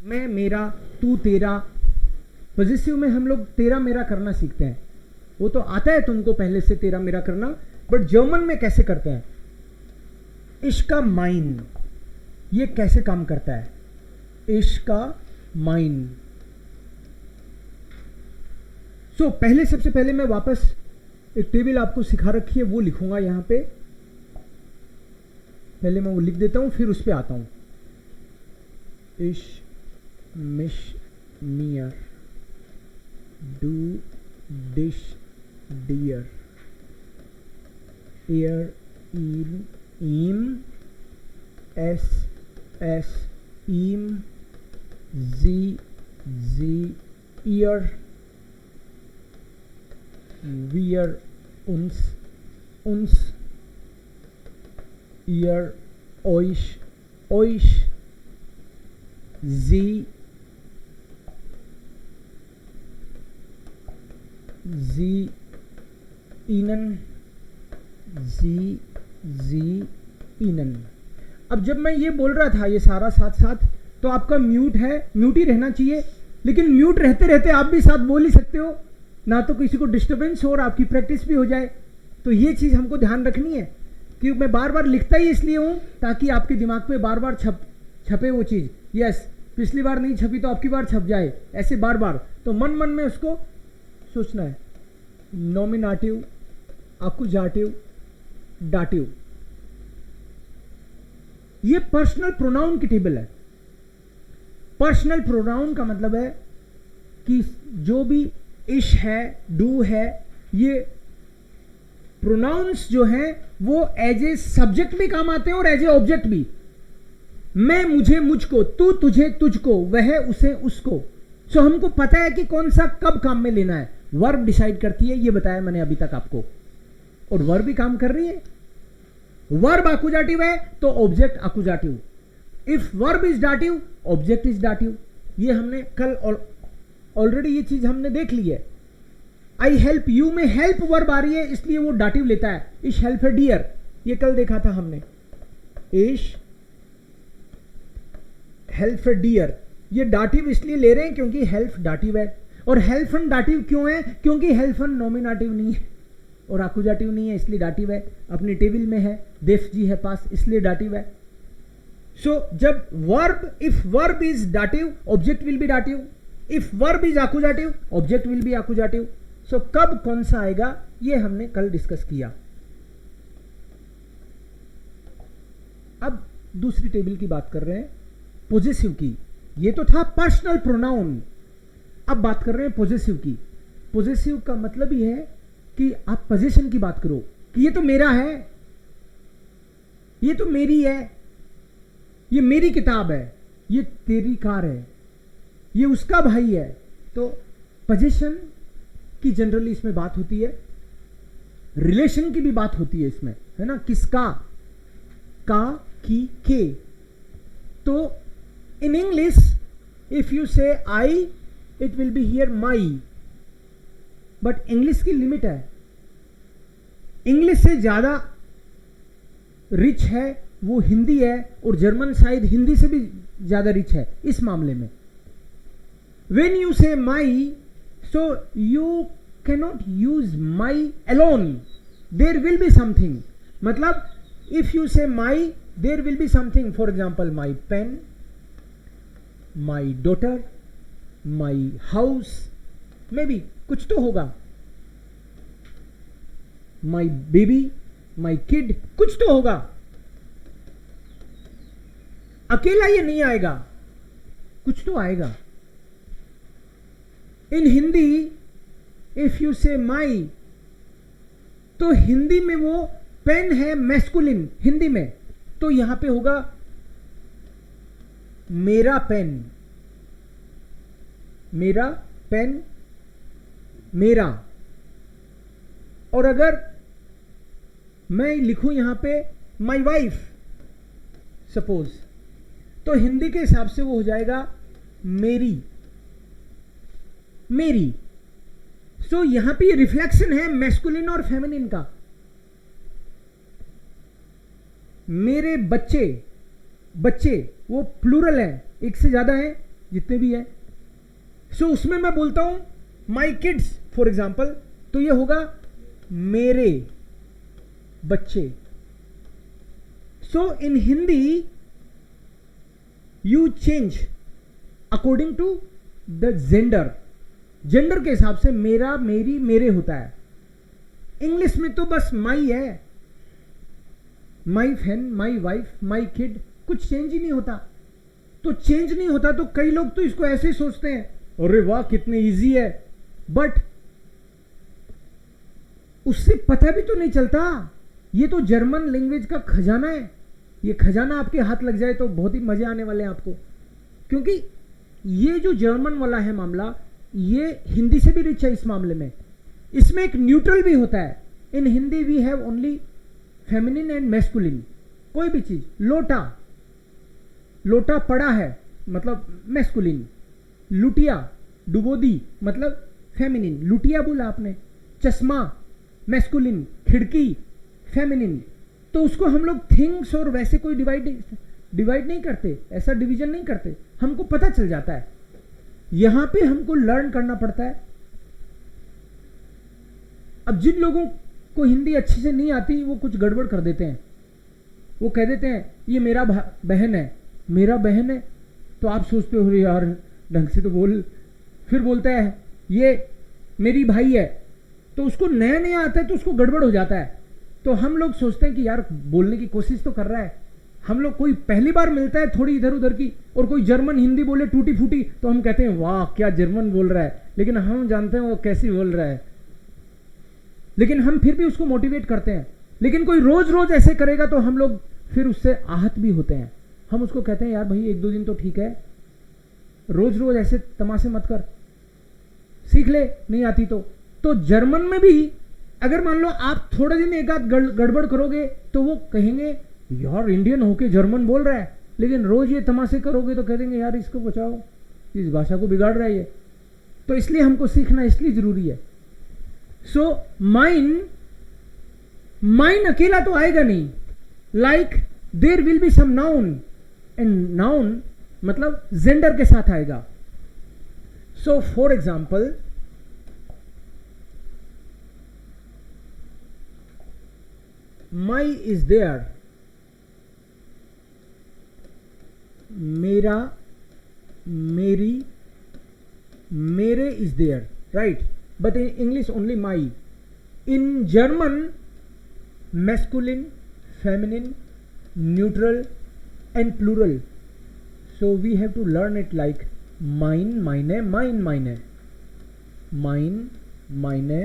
मैं मेरा, तू तेरा। पॉजिटिव में हम लोग तेरा मेरा करना सीखते हैं, वो तो आता है तुमको पहले से तेरा मेरा करना, बट जर्मन में कैसे करते हैं? इश्का माइन, ये कैसे काम करता है? इश्का माइन। सो पहले, सबसे पहले मैं वापस एक टेबल आपको सिखा रखी है वो लिखूंगा यहां पे। पहले मैं वो लिख देता हूं, फिर उस पे आता हूं। इश मिश मियर, डू डिश डियर, एयर इन ईम, एस एस ईम, जी जी ईयर, wir uns, uns, ihr, euch, euch, sie, sie, ihnen, sie, ihnen। अब जब मैं ये बोल रहा था ये सारा साथ साथ, तो आपका म्यूट है, म्यूट ही रहना चाहिए, लेकिन म्यूट रहते रहते आप भी साथ बोल ही सकते हो, ना तो किसी को डिस्टर्बेंस हो और आपकी प्रैक्टिस भी हो जाए। तो ये चीज़ हमको ध्यान रखनी है कि मैं बार बार लिखता ही इसलिए हूँ ताकि आपके दिमाग पे बार बार छपे वो चीज़। यस, पिछली बार नहीं छपी तो आपकी बार छप जाए, ऐसे बार बार। तो मन मन में उसको सोचना है। नॉमिनेटिव, अकुजाटिव, डाटिव, ये पर्सनल प्रोनाउन की टेबल है। पर्सनल प्रोनाउन का मतलब है कि जो भी इश है, डू है, ये प्रोनाउंस जो हैं वो एज ए सब्जेक्ट भी काम आते हैं और एज ए ऑब्जेक्ट भी। मैं, मुझे, मुझको, तू, तुझे, तुझको, वह, उसे, उसको। सो हमको पता है कि कौन सा कब काम में लेना है। वर्ब डिसाइड करती है, ये बताया मैंने अभी तक आपको, और वर्ब भी काम कर रही है। वर्ब आकुजाटिव है तो ऑब्जेक्ट आकुजाटिव। इफ वर्ब इज डाटिव, ऑब्जेक्ट इज डाटिव। ये हमने कल ऑलरेडी ये चीज हमने देख ली है। आई हेल्प यू में हेल्प वर्ब आ रही है, इसलिए वो डाटिव लेता है। इश हेल्प है डियर, ये कल देखा था हमने। इश हेल्प है डियर, ये डाटिव इसलिए ले रहे हैं क्योंकि हेल्प डाटिव है। और हेल्फन डाटिव क्यों है? क्योंकि हेल्फन नॉमिनेटिव नहीं है और आकुजाटिव नहीं है, इसलिए डाटिव है। अपनी टेबल में है, देव जी है पास, इसलिए डाटिव है। सो जब वर्ब, इफ वर्ब इज डाटिव, ऑब्जेक्ट विल बी डाटिव। इफ वर्ब इज आकुजाटिव, ऑब्जेक्ट विल बी आकुजाटिव। सो कब कौन सा आएगा ये हमने कल डिस्कस किया। अब दूसरी टेबल की बात कर रहे हैं, पोजेसिव की। ये तो था पर्सनल प्रोनाउन, अब बात कर रहे हैं पोजेसिव की। पोजेसिव का मतलब ही है कि आप पोजीशन की बात करो कि ये तो मेरा है, ये तो मेरी है, ये मेरी किताब है, ये तेरी कार है, ये उसका भाई है। तो पोजीशन की जनरली इसमें बात होती है। रिलेशन की भी बात होती है इसमें, है ना, किसका, का, की, के। तो in English if you say I, it will be here my, but English की लिमिट है। इंग्लिश से ज्यादा रिच है वो हिंदी है, और जर्मन शायद हिंदी से भी ज्यादा रिच है इस मामले में। When you say my, so you cannot use my alone. There will be something. मतलब if you say my, there will be something. For example, my pen, my daughter, my house. Maybe कुछ तो होगा। My baby, my kid, कुछ तो होगा। अकेला ये नहीं आएगा, कुछ तो आएगा। इन हिंदी इफ यू से माई, तो हिंदी में वो पेन है मैस्कुलिन हिंदी में, तो यहां पे होगा मेरा पेन, मेरा पेन, मेरा। और अगर मैं लिखूं यहां पे माई वाइफ सपोज, तो हिंदी के हिसाब से वो हो जाएगा मेरी, मेरी। सो यहां पे रिफ्लेक्शन है मैस्कुलिन और फेमिनिन का। मेरे बच्चे, बच्चे वो प्लूरल है, एक से ज्यादा है, जितने भी है। सो उसमें मैं बोलता हूं माई किड्स फॉर एग्जाम्पल, तो ये होगा मेरे बच्चे। So in Hindi you change according to the gender, gender के हिसाब से मेरा, मेरी, मेरे होता है। इंग्लिश में तो बस माई है, my friend, my wife, my kid, कुछ चेंज ही नहीं होता। तो चेंज नहीं होता तो कई लोग तो इसको ऐसे सोचते हैं, अरे वाह कितने इजी है, बट उससे पता भी तो नहीं चलता। ये तो जर्मन लैंग्वेज का खजाना है। ये खजाना आपके हाथ लग जाए तो बहुत ही मजे आने वाले हैं आपको, क्योंकि ये जो जर्मन वाला है मामला, ये हिंदी से भी रिच है इस मामले में। इसमें एक न्यूट्रल भी होता है। In Hindi we have only feminine and masculine. कोई भी चीज, लोटा, लोटा पड़ा है मतलब मैस्कुलिन, लुटिया, डुबोदी मतलब फेमिनिन, लुटिया बोला आपने, चश्मा मैस्कुलिन, खिड़की फेमिनिन। तो उसको हम लोग थिंग्स और वैसे कोई डिवाइड नहीं करते, ऐसा डिवीजन नहीं करते, हमको पता चल जाता है। यहां पे हमको लर्न करना पड़ता है। अब जिन लोगों को हिंदी अच्छे से नहीं आती वो कुछ गड़बड़ कर देते हैं। वो कह देते हैं ये मेरा बहन है, मेरा बहन है, तो आप सोचते हो यार ढंग से तो बोल। फिर बोलता है ये मेरी भाई है, तो उसको नया नया आता है तो उसको गड़बड़ हो जाता है। तो हम लोग सोचते हैं कि यार बोलने की कोशिश तो कर रहा है। हम लोग कोई पहली बार मिलता है थोड़ी इधर उधर की, और कोई जर्मन हिंदी बोले टूटी फूटी, तो हम कहते हैं वाह क्या जर्मन बोल रहा है, लेकिन हम जानते हैं वो कैसी बोल रहा है। लेकिन हम फिर भी उसको मोटिवेट करते हैं। लेकिन कोई रोज रोज ऐसे करेगा तो हम लोग फिर उससे आहत भी होते हैं। हम उसको कहते हैं यार भाई एक दो दिन तो ठीक है, रोज रोज ऐसे तमाशे मत कर, सीख ले नहीं आती तो जर्मन में भी अगर मान लो आप थोड़े दिन एक आध गड़बड़ करोगे तो वो कहेंगे यार इंडियन होके जर्मन बोल रहा है, लेकिन रोज ये तमाशे करोगे तो कह देंगे यार इसको बचाओ, इस भाषा को बिगाड़ रहा है ये। तो इसलिए हमको सीखना इसलिए जरूरी है। सो माइन अकेला तो आएगा नहीं, like there will be some noun, and noun मतलब जेंडर के साथ आएगा। So for example my is there, मेरा, मेरी, मेरे is there, right, but in English only my. In German, masculine, feminine, neutral and plural. So we have to learn it like mine, meine, mine, meine, mine, meine,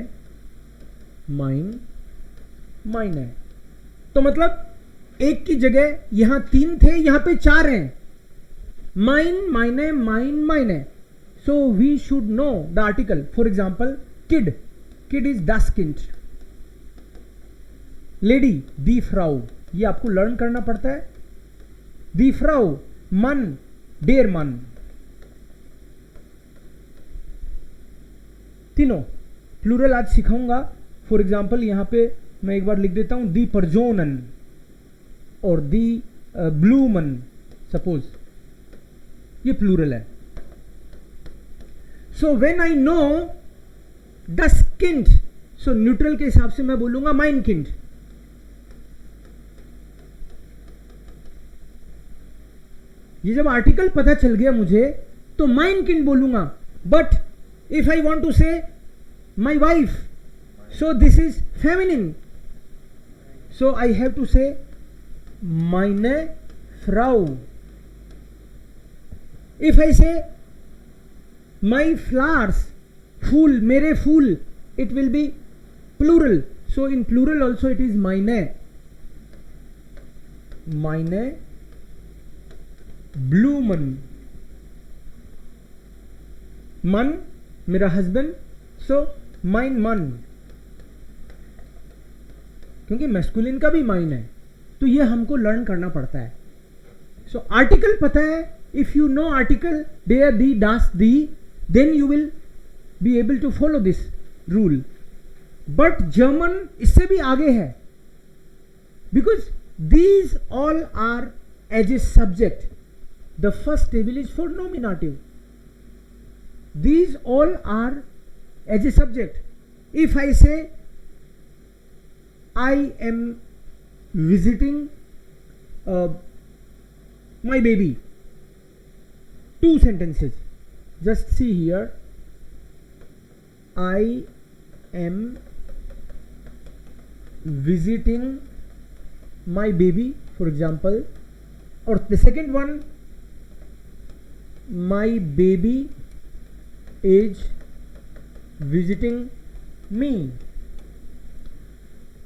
mine, meine. तो मतलब एक की जगह यहां 3 थे, यहां पे 4 हैं, mine, meine, mine, meine. So we should know the article. For example, kid, kid is das Kind, lady die Frau, ये आपको लर्न करना पड़ता है। die Frau, Mann, der Mann, तीनों प्लूरल आज सिखाऊंगा। फॉर एग्जाम्पल यहां पे मैं एक बार लिख देता हूं दी Personen और दी Blumen, सपोज ये प्लूरल है। So when I know das Kind, so neutral के हिसाब से मैं बोलूंगा mein Kind। ये जब आर्टिकल पता चल गया मुझे तो mein Kind बोलूंगा। But if I want to say my wife, so this is feminine, so I have to say meine Frau. If I say my flowers, फूल, मेरे फूल, it will be plural, so in plural also it is meine, meine Blumen, मन मेरा husband, so mein Mann, क्योंकि masculine का भी mine है। तो ये हमको लर्न करना पड़ता है। सो आर्टिकल पता है, इफ यू नो आर्टिकल देयर, दी, डास, दी, then you will be able to follow this rule. But German इससे भी आगे है, because these all are as a subject. The first table is for nominative. these all are as a subject. If I say I am visiting my baby, two sentences. Just see here, I am visiting my baby, for example. Or the second one, my baby is visiting me.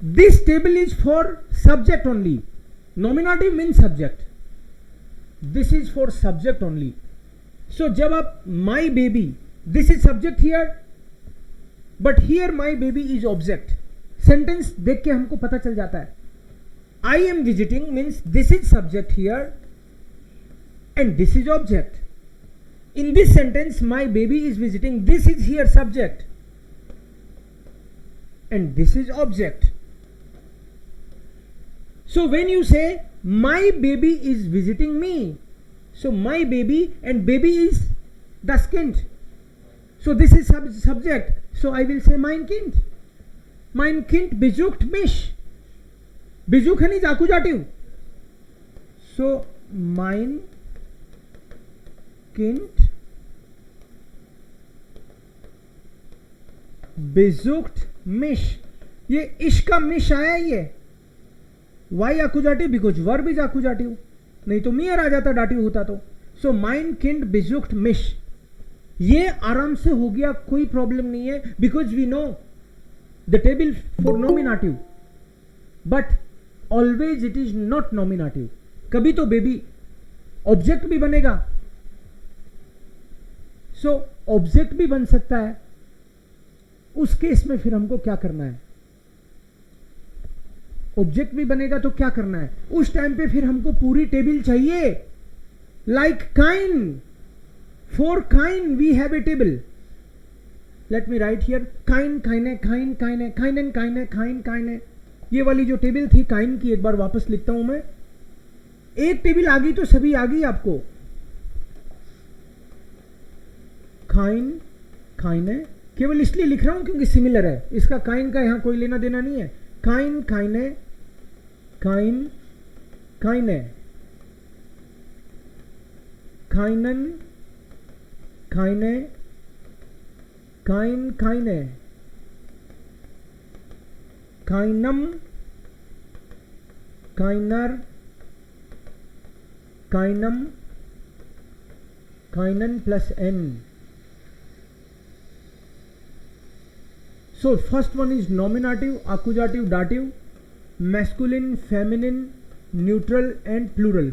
This table is for subject only. Nominative means subject. This is for subject only. So जब आप my baby, this is subject here, but here my baby is object. Sentence देख के हमको पता चल जाता है. I am visiting means this is subject here and this is object. In this sentence, my baby is visiting, this is here subject and this is object. So when you say my baby is visiting me, so my baby and baby is das Kind. So this is subject. So I will say mein Kind. Mein Kind besucht mich. Besuchen is accusative. So mein Kind besucht mich. ये इश का मिश आया ये. Why accusative because verb is accusative. नहीं तो मियर आ जाता, dative होता तो. सो mein Kind besucht mich. ये आराम से हो गया, कोई प्रॉब्लम नहीं है, because we know the table for nominative, but always it is not nominative. कभी तो बेबी ऑब्जेक्ट भी बनेगा. सो ऑब्जेक्ट भी बन सकता है. उस केस में फिर हमको क्या करना है? ऑब्जेक्ट भी बनेगा तो क्या करना है? उस टाइम पे फिर हमको पूरी टेबल चाहिए. लाइक काइन, फॉर काइन we have a table. Let me write here काइन, काइने, काइन, काइने, काइनन, काइने, काइन, काइने. ये वाली जो टेबल थी काइन की, एक बार वापस लिखता हूं मैं. एक टेबल आ गई तो सभी आ गई आपको. काइन, काइने, केवल इसलिए लिख रहा हूं क्योंकि सिमिलर है. इसका काइन का यहां कोई लेना देना नहीं है. काइन, काइने, काइन, काइने, काइनन, काइने, काइन, काइने, काइनम, काइनर, काइनम, काइनन plus N. So first one is nominative, accusative, dative, masculine, feminine, neutral and plural.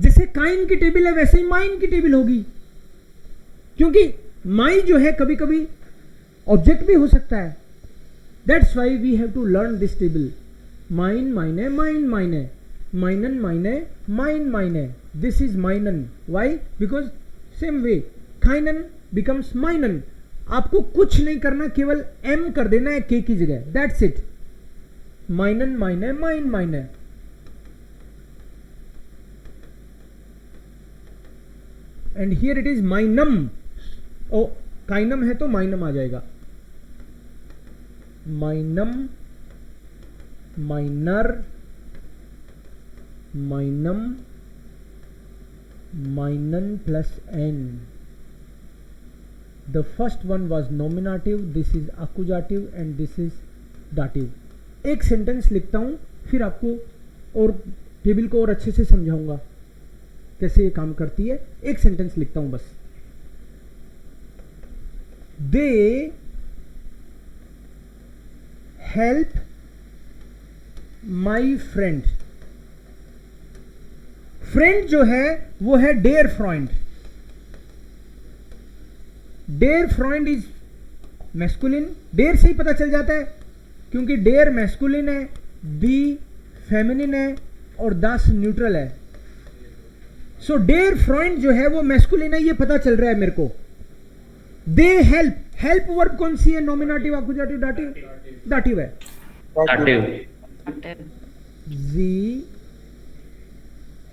जैसे काइन की टेबल है वैसे ही माइन की टेबल होगी, क्योंकि माई जो है कभी कभी ऑब्जेक्ट भी हो सकता है. That's why we have to learn this table. माइन माइने, माइन माइने, माइनन माइने, माइन माइने. दिस इज माइनन. वाई? बिकॉज सेम वे काइनन बिकम्स माइनन. आपको कुछ नहीं करना, केवल एम कर देना है के की जगह. That's it. माइनन माइने, माइन माइने. एंड हियर इट इज माइनम. ओ काइनम है तो माइनम आ जाएगा. माइनम, माइनर, माइनम, माइनन plus N. The first one was nominative, this is accusative and this is dative. एक सेंटेंस लिखता हूं, फिर आपको और टेबल को और अच्छे से समझाऊंगा कैसे ये काम करती है. एक सेंटेंस लिखता हूं बस. They help my friend. Friend जो है वो है डेयर फ्रेंड. डेयर फ्रेंड इज मैस्कुलिन. डेयर से ही पता चल जाता है क्योंकि डेयर मैस्कुलिन है, दी फेमिनिन है और दास न्यूट्रल है. सो डेयर फ्रेंड जो है वो मैस्कुलिन है, ये पता चल रहा है मेरे को. दे हेल्प, हेल्प वर्ब कौन सी है? Nominative, accusative, दाटिव? दाटिव है. जी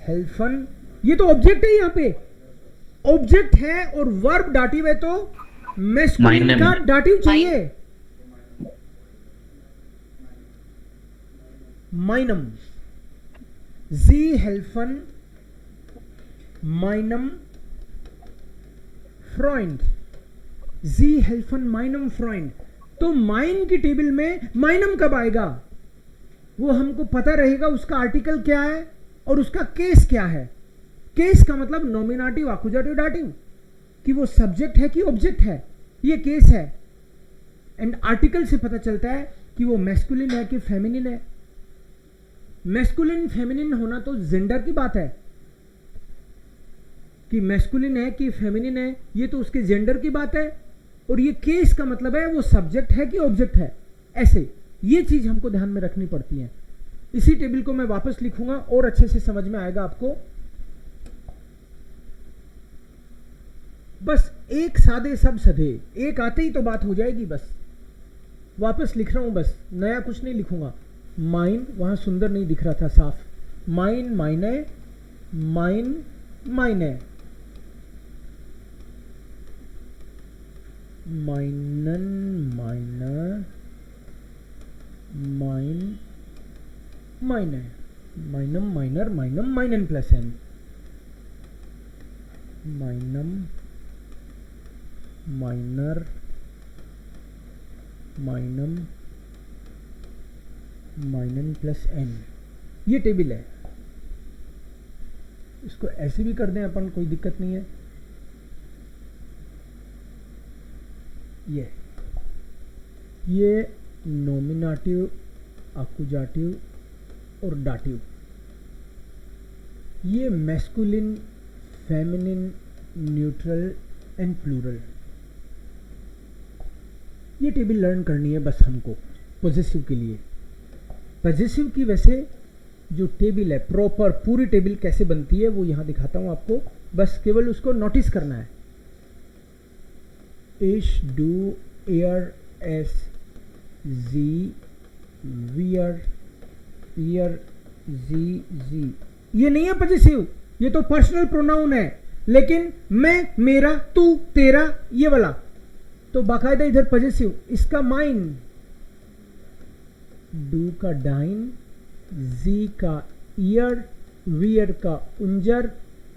हेल्फन, ये तो ऑब्जेक्ट है यहाँ पे. ऑब्जेक्ट है और वर्ब डाटिव है तो मैस्कुलिन माइनम। का डाटिव चाहिए, माइनम, जी हेल्फन माइनम फ्रॉइंड, जी हेल्फन माइनम फ्रॉइंड। तो माइन की टेबल में माइनम कब आएगा वो हमको पता रहेगा, उसका आर्टिकल क्या है और उसका केस क्या है। केस का मतलब नॉमिनेटिव, एक्यूजेटिव, डाटिव, कि वो सब्जेक्ट है कि ऑब्जेक्ट है, ये केस है। एंड आर्टिकल से पता चलता है कि वो मैस्कुलिन है कि फेमिनिन है। मैस्कुलिन फेमिनिन होना तो जेंडर की बात है, कि मैस्कुलिन है कि फेमिनिन है ये तो उसके जेंडर की बात है, और ये केस का मतलब है वो सब्जेक्ट है कि ऑब्जेक्ट है। ऐसे ये चीज हमको ध्यान में रखनी पड़ती है। इसी टेबल को मैं वापस लिखूंगा और अच्छे से समझ में आएगा आपको। बस एक सादे सब सधे, एक आते ही तो बात हो जाएगी। बस वापस लिख रहा हूं, बस नया कुछ नहीं लिखूंगा। माइन वहां सुंदर नहीं दिख रहा था साफ, माइन माइने, माइन माइने, माइनन माइनर, माइन माइने, माइनम माइनर, माइनम माइनन प्लस एन, माइनम माइनर, माइनम माइनन प्लस एन, ये टेबल है। इसको ऐसे भी कर दें अपन, कोई दिक्कत नहीं है। ये नॉमिनेटिव, एक्यूजेटिव और डाटिव, ये masculine, feminine, neutral and plural, ये टेबल लर्न करनी है बस हमको पॉजेसिव के लिए। पॉजेसिव की वैसे जो टेबल है प्रॉपर, पूरी टेबल कैसे बनती है वो यहां दिखाता हूं आपको, बस केवल उसको नोटिस करना है। इश, डू, एयर, एस, जी, वियर, ईयर, जी, जी, ये नहीं है पॉजेसिव, ये तो पर्सनल प्रोनाउन है। लेकिन मैं, मेरा, तू, तेरा, ये वाला तो बाकायदा इधर पॉजेसिव। इसका माइन, डू का डाइन, जी का ईयर, वियर का उंजर,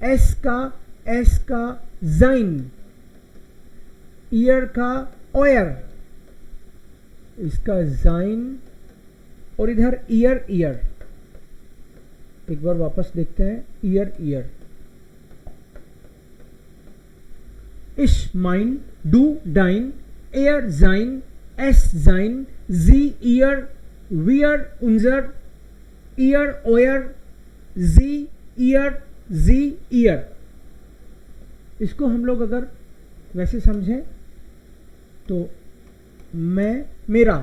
एस का जाइन, ईयर का ओयर, इसका जाइन, और इधर ईयर ईयर। एक बार वापस देखते हैं, ईयर ईयर, इश माइन, डू डाइन, एयर जाइन, एस जाइन, जी ईयर, वियर उंजर, ईयर ओयर, जी ईयर, जी ईयर। इसको हम लोग अगर वैसे समझें तो मैं, मेरा,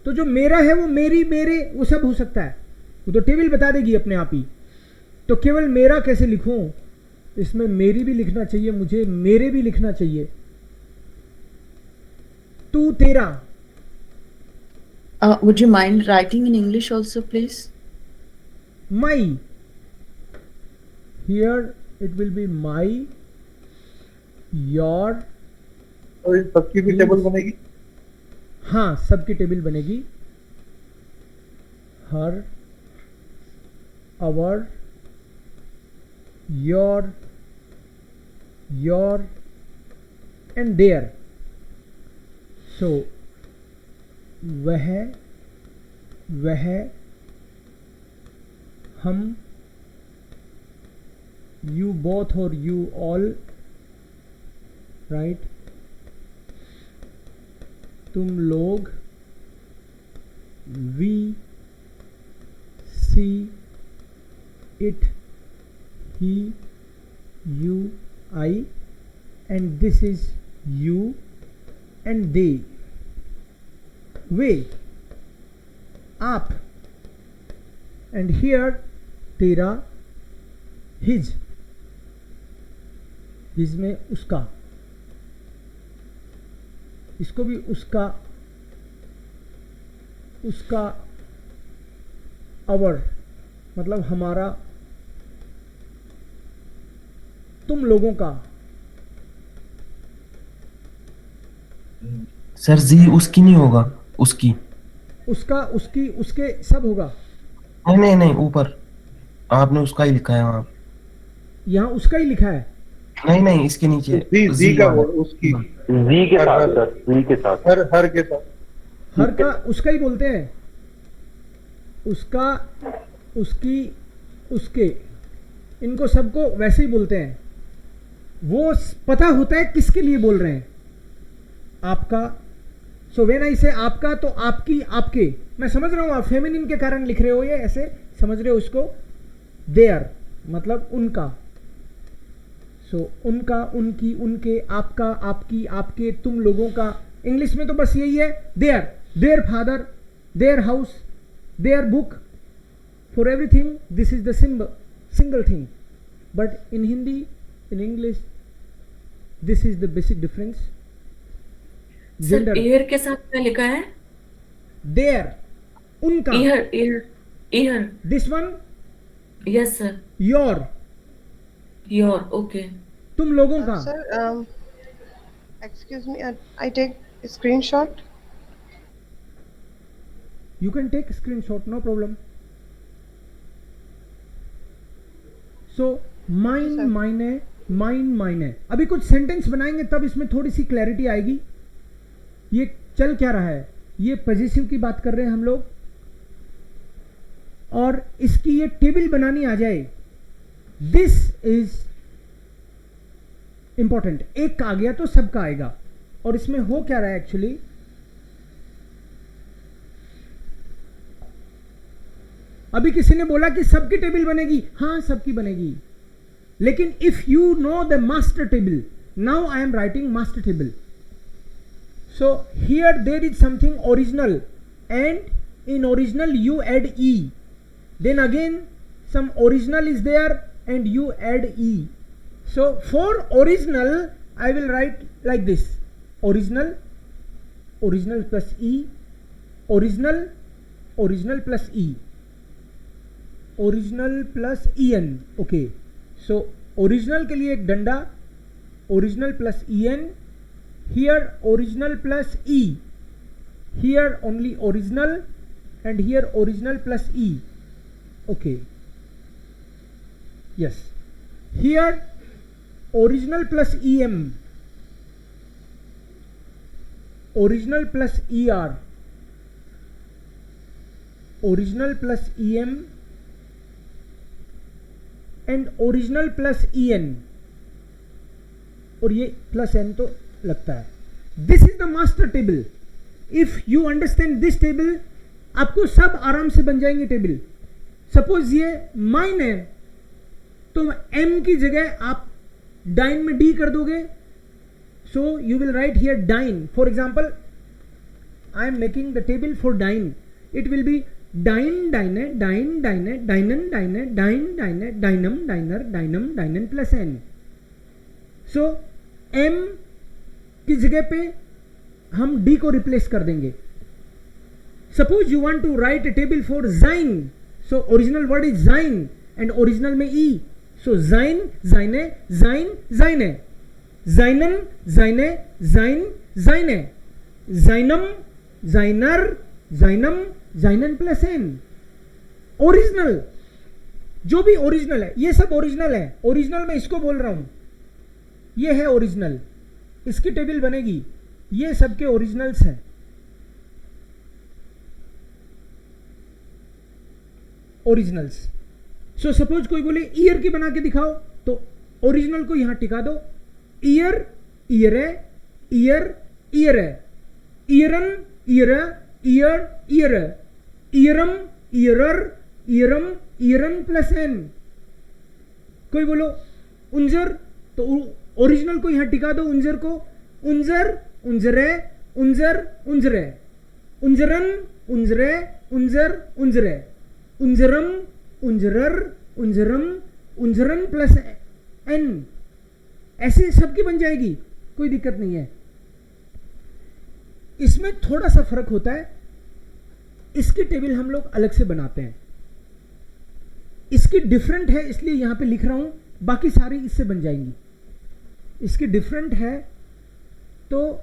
तो जो मेरा है वो मेरी, मेरे, वो सब हो सकता है, वो तो टेबल बता देगी अपने आप ही। तो केवल मेरा कैसे लिखूं, इसमें मेरी भी लिखना चाहिए, मुझे मेरे भी लिखना चाहिए। तू, तेरा। Would you mind writing in English also, please? My, here it will be my, your, और इन सबकी भी टेबल बनेगी। हाँ सबकी टेबल बनेगी। Her, our, your and their. So वह, हम, यू बोथ और यू ऑल, राइट, तुम लोग, we, she, it, he, you, I, and this is you and they, वे, आप, एंड हियर तेरा, हिज में उसका, इसको भी उसका, अवर मतलब हमारा, तुम लोगों का। सर जी उसकी नहीं होगा, उसकी। उसका, उसकी, उसके, सब होगा। नहीं नहीं नहीं, ऊपर आपने उसका ही लिखा है वहाँ। यहाँ उसका ही लिखा है। नहीं नहीं, इसके नीचे जी का वाला। बोल, उसकी। जी के साथ सर, जी के साथ। हर के साथ। हर का उसका ही बोलते हैं। उसका, उसकी, उसके, इनको सबको वैसे ही बोलते हैं। वो पता होता है किसके लिए बोल रहे हैं। आपका, सो व्हेन आई से आपका, तो आपकी, आपके। मैं समझ रहा हूं आप फेमिनिन के कारण लिख रहे हो, ये ऐसे समझ रहे हो उसको। देयर मतलब उनका। सो उनका, उनकी, उनके, आपका, आपकी, आपके, तुम लोगों का। इंग्लिश में तो बस यही है, their, their father, their house, their book. For everything this is the single thing, but in Hindi, in English, this is the basic difference. Sir ईयर के साथ क्या लिखा है? देयर, उनका। ईयर, ईयर, ईयर। This one, yes sir. Your, your, okay. तुम लोगों का। Sir, excuse me, I take a screenshot. You can take screenshot, no problem. So mine, sir. मायने, माइन, मायने। अभी कुछ सेंटेंस बनाएंगे तब इसमें थोड़ी सी क्लैरिटी आएगी। ये चल क्या रहा है, ये पॉजिटिव की बात कर रहे हैं हम लोग, और इसकी ये टेबल बनानी आ जाए। This is important. एक का आ गया तो सबका आएगा। और इसमें हो क्या रहा है एक्चुअली, अभी किसी ने बोला कि सबकी टेबल बनेगी। हाँ सबकी बनेगी, लेकिन if you know the master table, now I am writing master table. So here there is something original, and in original you add e, then again some original is there and you add e. So for original I will write like this: original, original plus e, original, original plus e, original plus en. Okay, so original के लिए एक डंडा, original plus en, here original plus e, here only original, and here original plus e. Okay, yes, here original plus em, original plus er, original plus em, and original plus en. और ये plus N तो लगता है। This is the master table. If you understand this table, आपको सब आराम से बन जाएंगे टेबल। सपोज ये माइन है, तो एम की जगह आप डाइन में डी कर दोगे। So you will write here डाइन। For example, I am making the table for डाइन। इट विल बी डाइन, डाइने, डाइन, डाइने, डाइनन, डाइने, डाइन, डाइने, डाइनम, डाइनर, डाइनम, डाइनन प्लस एन। सो एम की जगह पे हम डी को रिप्लेस कर देंगे। Suppose you want to write a table for जाइन, सो ओरिजिनल वर्ड इज जाइन एंड ओरिजिनल में ई। सो जाइन, जाइने, जाइन, जाइने, जाइनन, जाइने, जाइन, जाइने, जाइनम, जाइनर, जाइनम, जाइनन प्लस एन। ओरिजिनल, जो भी ओरिजिनल है, ये सब ओरिजिनल है। ओरिजिनल में इसको बोल रहा हूं, ये है ओरिजिनल, इसकी टेबल बनेगी। ये सबके ओरिजिनल्स हैं। ओरिजिनल्स। सो सपोज कोई बोले ईयर की बना के दिखाओ, तो ओरिजिनल को यहां टिका दो। ईयर, ईयर है, ईयर, ईयर है, ईयरन, ईयर, ईयर, ईयर, ईयरम, ईयरर, ईयरम, ईयरन प्लस एन। कोई बोलो उंजर, तो ओरिजिनल को यहां टिका दो, उंजर को। उंजर, उंजरे, उंजर, उंजरे, उंजरन, उंजरे, उंजर, उंजरे, उंजरम, उंजरर, उंजरम, उंजरन प्लस एन। ऐसे सबकी बन जाएगी, कोई दिक्कत नहीं है। इसमें थोड़ा सा फर्क होता है, इसकी टेबल हम लोग अलग से बनाते हैं। इसकी डिफरेंट है, इसलिए यहां पे लिख रहा हूं बाकी सारी इससे बन जाएंगी। इसकी डिफरेंट है तो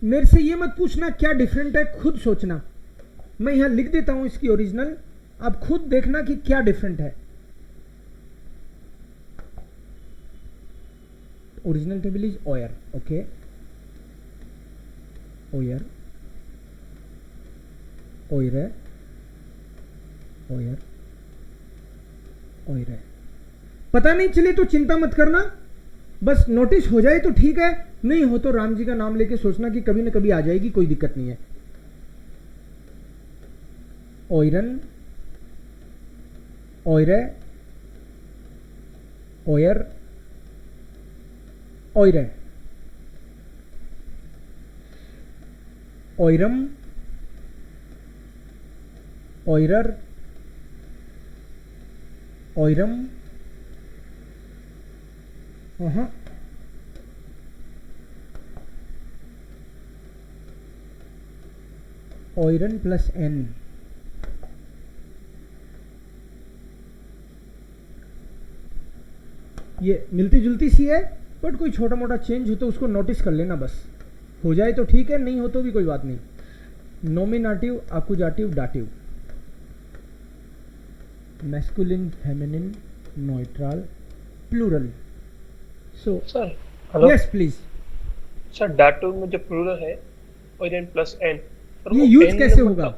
मेरे से ये मत पूछना क्या डिफरेंट है, खुद सोचना। मैं यहां लिख देता हूं इसकी ओरिजिनल, आप खुद देखना कि क्या डिफरेंट है। ओरिजिनल टेबल इज ओयर, ओके, ओयर, ओयर है, ओयर, ओयर है। पता नहीं चले तो चिंता मत करना, बस नोटिस हो जाए तो ठीक है, नहीं हो तो राम जी का नाम लेके सोचना कि कभी ना कभी आ जाएगी, कोई दिक्कत नहीं है। ओयरन, ओयरे, ओयर, ओयरे, ओयरम, ओयरर, ओयरम, ओयरन प्लस एन, ये मिलती जुलती सी है, बट कोई छोटा मोटा चेंज हो तो उसको नोटिस कर लेना, बस हो जाए तो ठीक है, नहीं हो तो भी कोई बात नहीं। नोमिनेटिव, आकुजाटिव, डाटिव, masculine, feminine, neutral, plural. So sir hello yes please. Sir डाटो में जो प्लूरल है ओरिजिन प्लस एन, ये यूज कैसे होगा?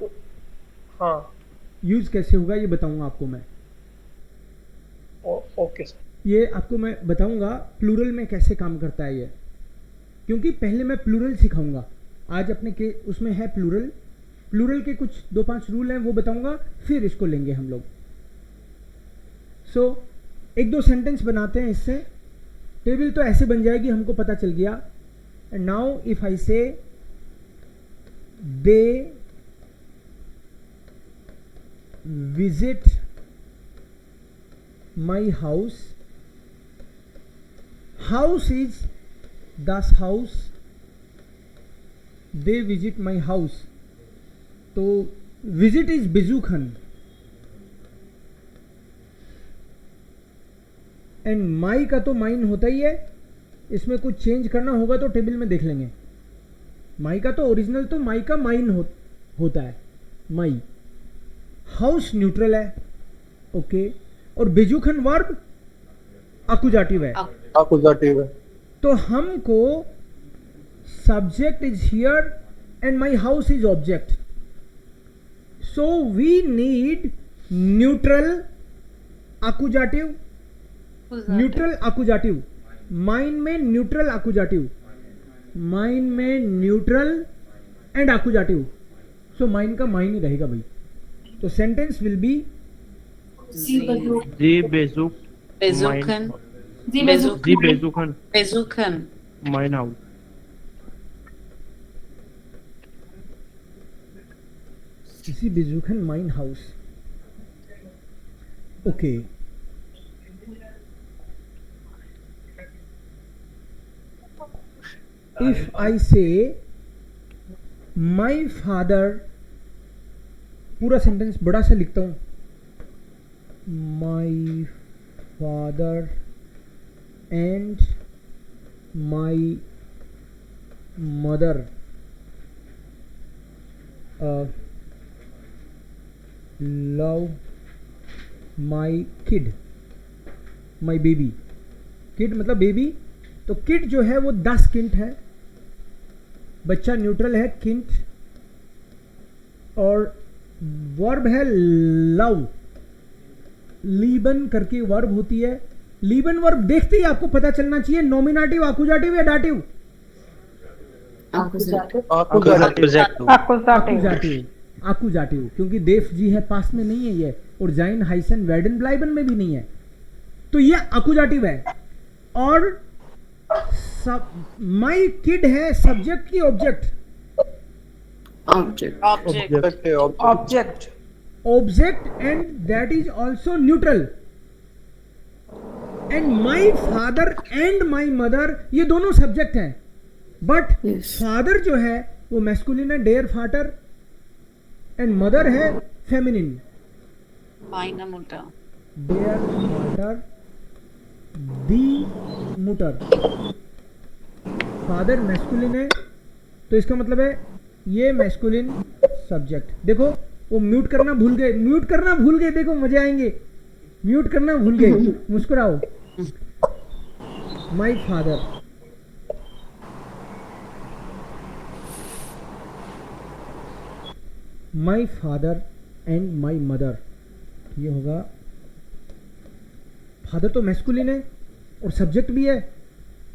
हाँ यूज कैसे होगा ये बताऊंगा आपको मैं। Okay sir. ये आपको मैं बताऊंगा प्लूरल में कैसे काम करता है ये, क्योंकि पहले मैं प्लूरल सिखाऊंगा। आज अपने के उसमें है प्लूरल, प्लूरल के कुछ 2-5 रूल हैं वो बताऊंगा, फिर इसको लेंगे हम लोग। सो 1-2 सेंटेंस बनाते हैं इससे। टेबल तो ऐसे बन जाएगी, हमको पता चल गया। एंड नाउ इफ आई से they visit my house, house is Das house, they visit my house, तो विजिट इज बेजूखन एंड माई का तो माइन होता ही है, इसमें कुछ चेंज करना होगा तो टेबल में देख लेंगे। माई का तो ओरिजिनल तो माई का माइन होता है, माई। हाउस न्यूट्रल है, ओके, और बेजूखन वर्ब आकुजाटिव है। आकुजाटिव है। तो हमको subject is here and my house is object, so we need neutral आकुजाटिव, न्यूट्रल आकुजाटिव, माइन में न्यूट्रल आकुजाटिव, माइन में न्यूट्रल एंड आकुजाटिव। सो माइन का माइन ही रहेगा भाई। तो सेंटेंस विल बी जी बेजुक, बेजुखन, जी बेजुखन, बेजुखन, माइन हाउस। इसी बेजुखन माइन house, okay. If I say my father, पूरा सेंटेंस बड़ा सा लिखता हूं, माई father and my mother love my kid, my baby. Kid मतलब बेबी, तो किड जो है वो 10 किंट है, बच्चा न्यूट्रल है, किंट, और वर्ब है लव, लीबन करके वर्ब होती है। लीबन वर्ब देखते ही आपको पता चलना चाहिए नॉमिनेटिव, आकुजाटिव या डाटिव। आकुजाटिव, क्योंकि देफ जी है, पास में नहीं है ये, और जाइन हाइसन वेडन ब्लाइबन में भी नहीं है, तो ये आकुजाटिव है। और माई किड है सब्जेक्ट की object, object and that is also neutral. And my father and my mother ये दोनों सब्जेक्ट हैं, बट फादर जो है वो मैस्कुलिन है, डेयर फादर, एंड मदर है फेमिनिन, Meine Mutter. डेयर फादर दी मुटर। फादर मैस्कुलिन है तो इसका मतलब है ये मैस्कुलिन सब्जेक्ट। देखो वो म्यूट करना भूल गए, म्यूट करना भूल गए, देखो मजे आएंगे। म्यूट करना भूल गए, मुस्कुराओ। My father, my father and my mother, ये होगा फादर तो मैस्कुलिन है और सब्जेक्ट भी है,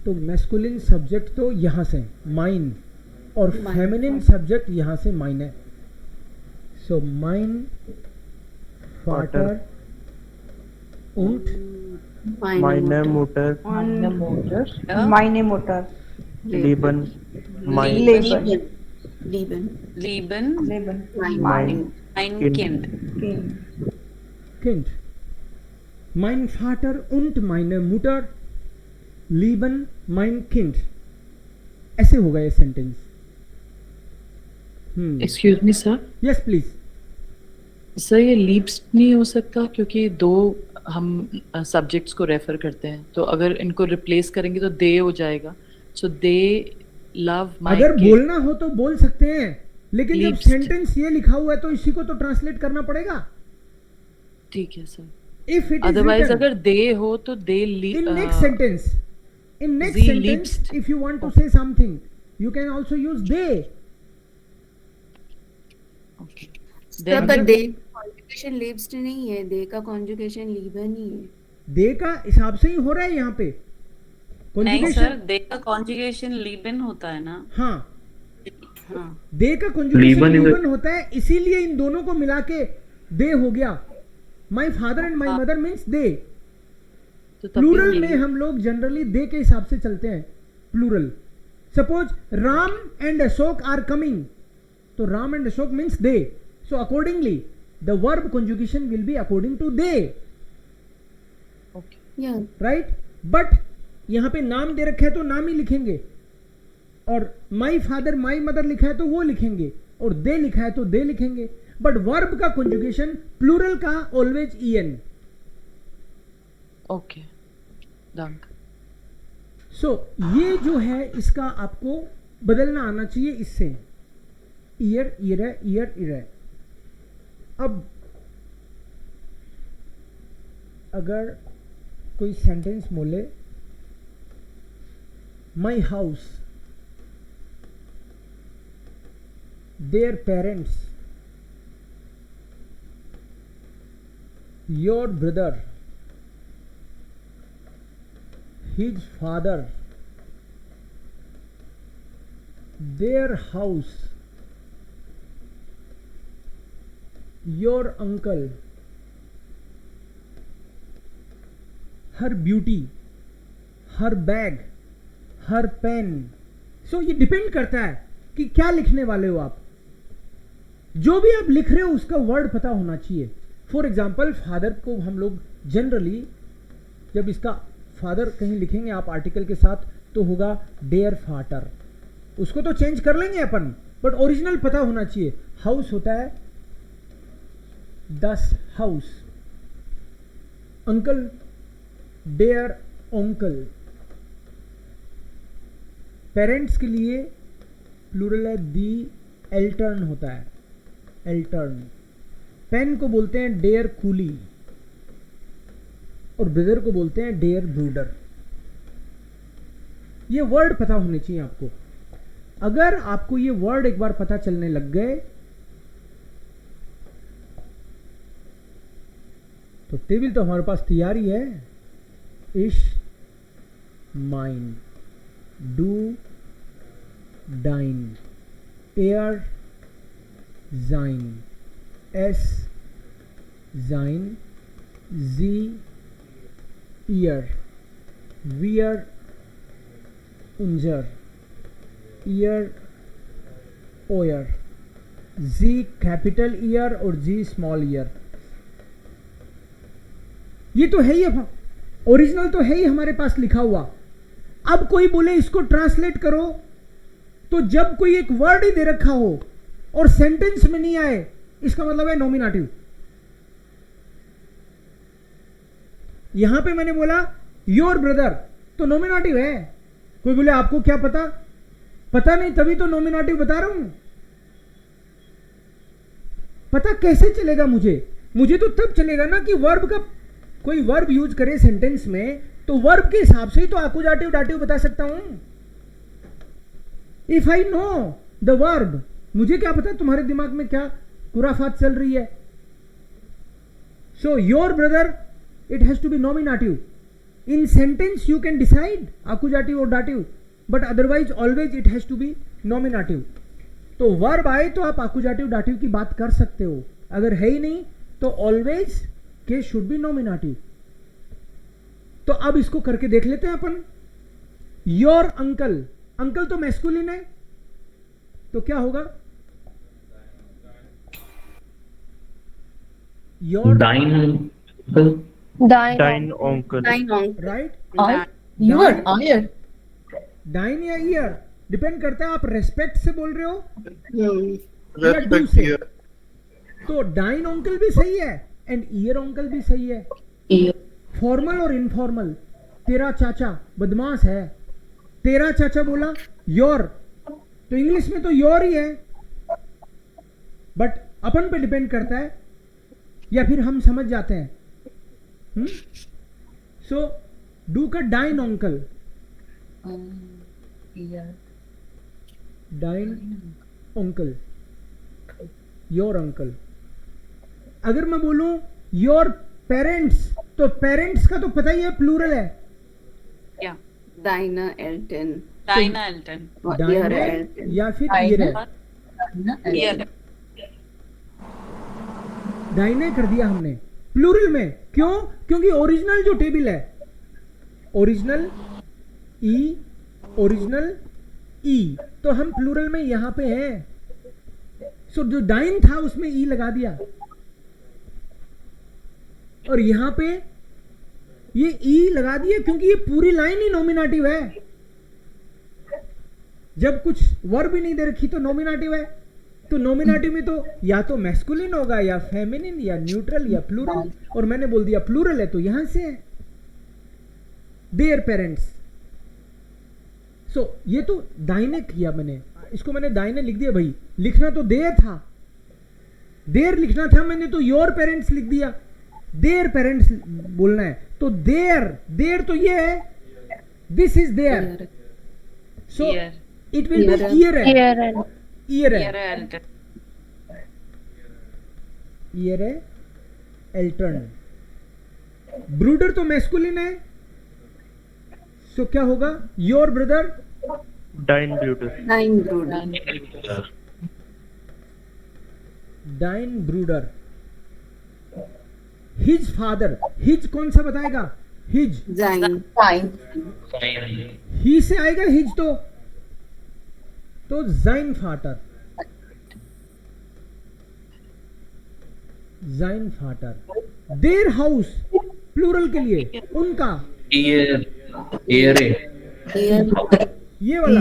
तो मैस्कुलिन सब्जेक्ट तो यहां से माइन और फेमिनिन सब्जेक्ट यहां से माइन है। सो माइन father und Meine Mutter, Meine Mutter. Leben, mein Leben. Leben. Leben. mein Ein Kind. Kind. Kind. Mein Vater und meine Mutter lieben mein Kind. ऐसे होगा ये sentence. Excuse me sir, yes please. Sir ये leaps नहीं हो सकता क्योंकि दो हम सब्जेक्ट्स को रेफर करते हैं, तो अगर इनको रिप्लेस करेंगे तो दे हो जाएगा। सो दे लव माय अगर बोलना हो तो बोल सकते हैं, लेकिन जब Leaps. सेंटेंस ये लिखा हुआ है तो इसी को तो ट्रांसलेट करना पड़ेगा। ठीक है sir, if it is otherwise अगर दे हो तो दे in next sentence, in next the sentence leaps. if you want to say something you can also use they। Then पर दे कॉन्जुगेशन लीव्स नहीं है, दे का कॉन्जुगेशन लीवन ही है। दे का हिसाब से ही हो रहा है यहाँ पे नहीं conjugation। सर, दे का कॉन्जुगेशन लीबन होता है ना। हाँ, हाँ, दे का conjugation Liban is a- लीवन होता है, इसीलिए इन दोनों को मिला के दे हो गया। माई father and my mother means they. तो तब प्लूरल भी में हम लोग जनरली दे के हिसाब से चलते हैं। Plural, suppose Ram and Ashok are coming, तो Ram and Ashok means they. So accordingly the verb conjugation will be according to they, या राइट। बट यहां पे नाम दे रखा है तो नाम ही लिखेंगे, और माई फादर माई मदर लिखा है तो वो लिखेंगे, और दे लिखा है तो दे लिखेंगे। बट वर्ब का conjugation प्लूरल का always en। Okay done. So ये जो है इसका आपको बदलना आना चाहिए इससे। ईयर ईयर ईयर ईयर। अब अगर कोई सेंटेंस बोले my house, their parents, your brother, his father, their house, your uncle, her beauty, her bag, her pen। सो ये डिपेंड करता है कि क्या लिखने वाले हो आप। जो भी आप लिख रहे हो उसका वर्ड पता होना चाहिए। फॉर एग्जाम्पल फादर को हम लोग जनरली जब इसका फादर कहीं लिखेंगे आप आर्टिकल के साथ तो होगा डेयर फादर, उसको तो चेंज कर लेंगे अपन, बट ओरिजिनल पता होना चाहिए। हाउस होता है दस हाउस, अंकल डेयर ओंकल, पेरेंट्स के लिए प्लूरल है दी एल्टर्न होता है, एल्टर्न। पेन को बोलते हैं डेयर कूली, और ब्रदर को बोलते हैं डेयर ब्रूडर। ये वर्ड पता होने चाहिए आपको। अगर आपको ये वर्ड एक बार पता चलने लग गए तो टेबल तो हमारे पास तैयार ही है। इश, माइन, डू, डाइन, एयर, जाइन, एस, जाइन, जी, ईयर, wear, उंजर, year, ओयर, G capital year और जी स्मॉल ईयर। ये तो है ही, ओरिजिनल तो है ही हमारे पास लिखा हुआ। अब कोई बोले इसको ट्रांसलेट करो, तो जब कोई एक वर्ड ही दे रखा हो और सेंटेंस में नहीं आए, इसका मतलब है नॉमिनेटिव। यहां पे मैंने बोला योर ब्रदर तो नॉमिनेटिव है। कोई बोले आपको क्या पता, पता नहीं तभी तो नॉमिनेटिव बता रहा हूं। पता कैसे चलेगा मुझे तो तब चलेगा ना कि वर्ब का कोई वर्ब यूज करे सेंटेंस में, तो वर्ब के हिसाब से ही तो आकुजाटिव डाटिव बता सकता हूं। If I know the verb, मुझे क्या पता तुम्हारे दिमाग में क्या खुराफात चल रही है। So your brother it has to be nominative. In sentence you can decide आकुजाटिव और डाटिव, but otherwise always it has to be nominative. तो वर्ब आए तो आप आकुजाटिव डाटिव की बात कर सकते हो, अगर है ही नहीं तो always case should be nominative. तो अब इसको करके देख लेते हैं अपन। योर अंकल, अंकल तो मैस्कुलिन है, तो क्या होगा? Your Dine Dine uncle. राइट, Your iron. डाइन या ईयर डिपेंड करता है आप रेस्पेक्ट से बोल रहे हो या डू से। तो डाइन अंकल भी सही है एंड ईयर अंकल भी सही है। फॉर्मल और इनफॉर्मल, तेरा चाचा बदमाश है, तेरा चाचा बोला योर, तो इंग्लिश में तो योर ही है, बट अपन पे डिपेंड करता है या फिर हम समझ जाते हैं। सो डू का डाइन अंकल, डाइन अंकल, योर अंकल। अगर मैं बोलूं योर पेरेंट्स, तो पेरेंट्स का तो पता ही है प्लूरल है। या Dinah Elton. डाइना एल्टन, Dear Elton. या फिर ईयर है। ईयर, डाइने कर दिया हमने प्लूरल में, क्यों? क्योंकि ओरिजिनल जो टेबल है, ओरिजिनल ई, ओरिजिनल ई, तो हम प्लूरल में यहां पे हैं। सो जो डाइन था उसमें ई लगा दिया, और यहां पे ये ई लगा दिया क्योंकि ये पूरी लाइन ही नॉमिनेटिव है। जब कुछ वर्ब ही नहीं दे रखी तो नॉमिनेटिव है, तो नॉमिनेटिव में तो या तो मैस्कुलिन होगा या फेमिनिन या न्यूट्रल या प्लूरल, और मैंने बोल दिया प्लूरल है तो यहां से है देयर पेरेंट्स। सो ये तो दाहिने किया मैंने, इसको मैंने दाहिने लिख दिया भाई, लिखना तो देयर था, देयर लिखना था, मैंने तो योर पेरेंट्स लिख दिया, देयर पेरेंट्स बोलना है, तो देयर, देयर तो ये है, this is their, so it will be ईयर है, ईयर है, ईयर एल्टन, ईयर है एल्टर्न। ब्रूडर तो मैस्कुलिन है, सो क्या होगा? Your brother Dine brooder. Nine Brooder. डाइन ब्रूडर। हिज फादर, हिज कौन सा बताएगा? His, Zine. ही से आएगा हिज, तो जाइन फाटर, जाइन फाटर। देयर हाउस प्लूरल के लिए, उनका, ये वाला